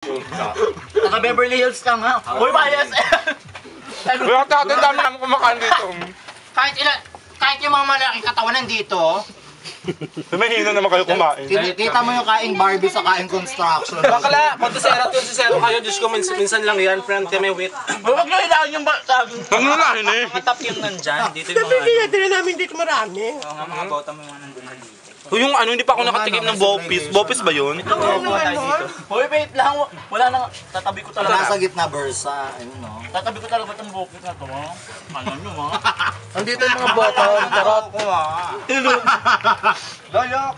Naka Beverly Hills ka nga. Uy, bias! Wala natin dami namin kumakain dito. Kahit yung mga malaking katawan nandito, Mahina naman kayo kumain. kita mo yung kaing Barbie sa kaing construction. Bakla, kontisera to si Zero kayo. Diyos ko, minsan lang yan. Friend kami with. Huwag nyo hilahin yung sabi. Ang nulahin eh. Mga tap yung nandyan. Dito yung mga Hindi natin namin dito marami. Oo nga, mga bota mo yung mga nandun na dito. Yung ano, hindi pa ako nakatikim ng bopis. Bopis ba yun? Uy, wait lang. Wala nang tatabi ko talaga. Nasa gitna versa, ayun no. Tatabi ko talaga itong bukit na to, ha? Ano nyo, ha? Andito yung mga bottom, charot. Doyok!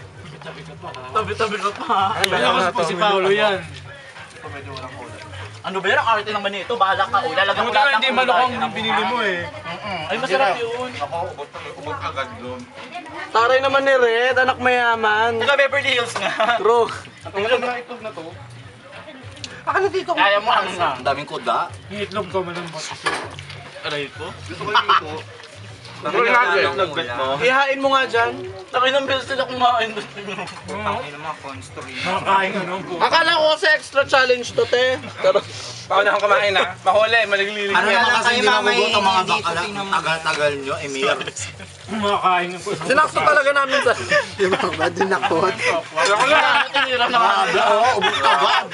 Tabi-tabi ka pa, ha? Si Paolo yan. Ano ba yan? Ang arte naman nito. Bahala ka. Uy, lalagyan mo lahat ng Hindi malukang binili mo eh. Ay, masarap yun. Ubod agad doon. Taray naman ni Red, anak mayaman. Taga Beverly Hills nga. True. Itlog na to. Ano dito? Kaya mo ano nga. Ang daming kuda. Itlog ko malambot. Aray ko. Gusto ko yung ito. Bakit natin? Ihain mo nga dyan. Sabi ng beses sila kumain doon. Tangin naman, construy. Makakain ano po. Akala ko kasi extra challenge to, te. Paano akong kumain ha? Mahuli, maligliling Ano yan. naman kasi hindi magugot ang mga dito, bakala. tingnan mo. Tagal-tagal nyo, Emir. Sinakto talaga namin sa... Ako lang. Tinira na nga. Oo, ubod agad.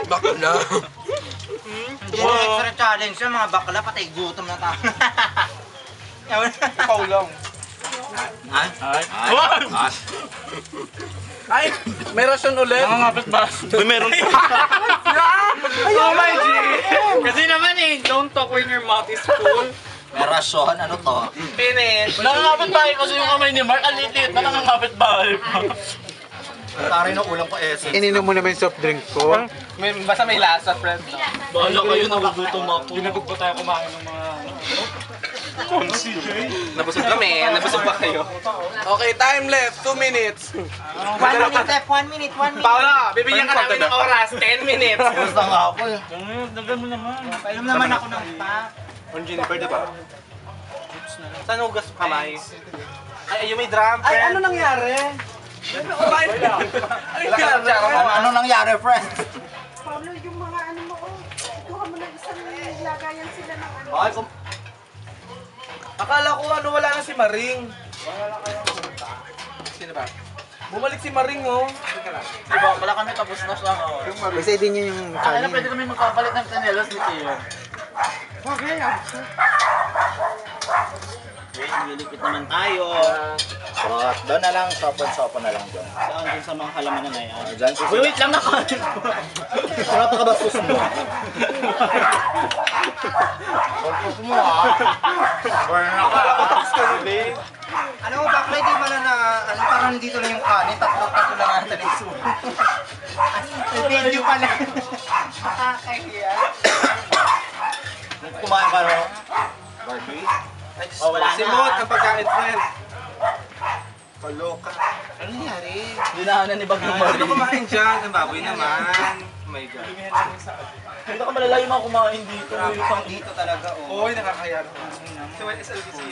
Bakit na? Yung extra challenge yan, mga bakla, patay gutom na tayo. Ikaw lang. Ay? Ay, may rasyon ulit. Nangangapit ba? Uy, meron pa. Oh my G! Kasi naman eh, don't talk when your mouth is full. May rasyon, ano to? Finish. Nangangapit bahay kasi yung kamay ni Mark. Ang liit na nangangapit bahay pa. Taray ng ulam ko essence. Ininom mo naman yung soft drink ko. Basta may lasa, friend. Bahala kayo, nagugutom ako. Ginagod pa tayo kumain ng mga... Nabusog kami, nabusog pa kayo. Okay, time left, 2 minutes. 1 minute. Paula, bibigyan ka namin ng oras, 10 minutes. Gusto nga ako eh. Dagan mo naman. Painom naman ako ng pa. On Jennifer, di ba? Saan hugas kamay? Ay, yung may drum, Ay, friend. ano nangyari? Ano nangyari, friend? Paolo, yung mga ano mo, ikuha mo ng isang lagayan sila ng ano. Ay, Akala ko ano, wala na si Maring. Sino ba? Bumalik si Maring, oh. Diba, wala kami tapos na siya. Kasi din niya yung Ay, na pwede kami magpapalit ng kanelas ni Tio. Wait, nilipit naman tayo. Sarap. Doon na lang, sopan na lang doon. Saan dun sa mga halamanan na yan? Diyan ko Wait lang nakain ko. Napakabastos mo. Bastos mo ha. Burn na ka. Ano mo, bakla, di ba na, ano, parang dito lang yung kanin, tatlo lang ang talis mo. Video pala. Nakakahiya. Kumain ka no? Barbie? Oh, wala na. Simot ang pagkain, friend. Kaloka. Ano nangyari? Dinahanan ni Bagong Ano Marie. kumain dyan? Ang baboy naman. Oh my God. Hindi ka malalayo mga kumain dito. Pang dito talaga, oh. Oy, nakakaya naman. Si YSL kasi.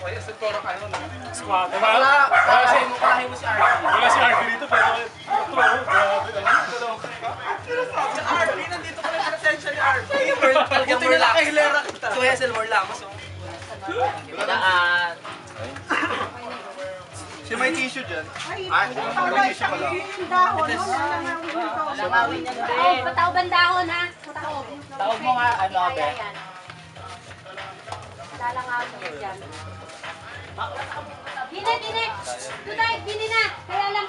YSL puro kayo, no? Squad. Wala mo si RP. Wala si RP dito, pero... Si RP, nandito pa rin ang attention ni RP. Buti na lang kahilera kita. Si YSL more lamang, so. Daan. Si may tissue dyan. Ay, yung dahon, Langawin yan, be. Oh, bataw bandahon ha. Bataw. Taog mo nga, ano, be. Lalangawin mo dyan. Bine! Tutay, bine na! Kaya lang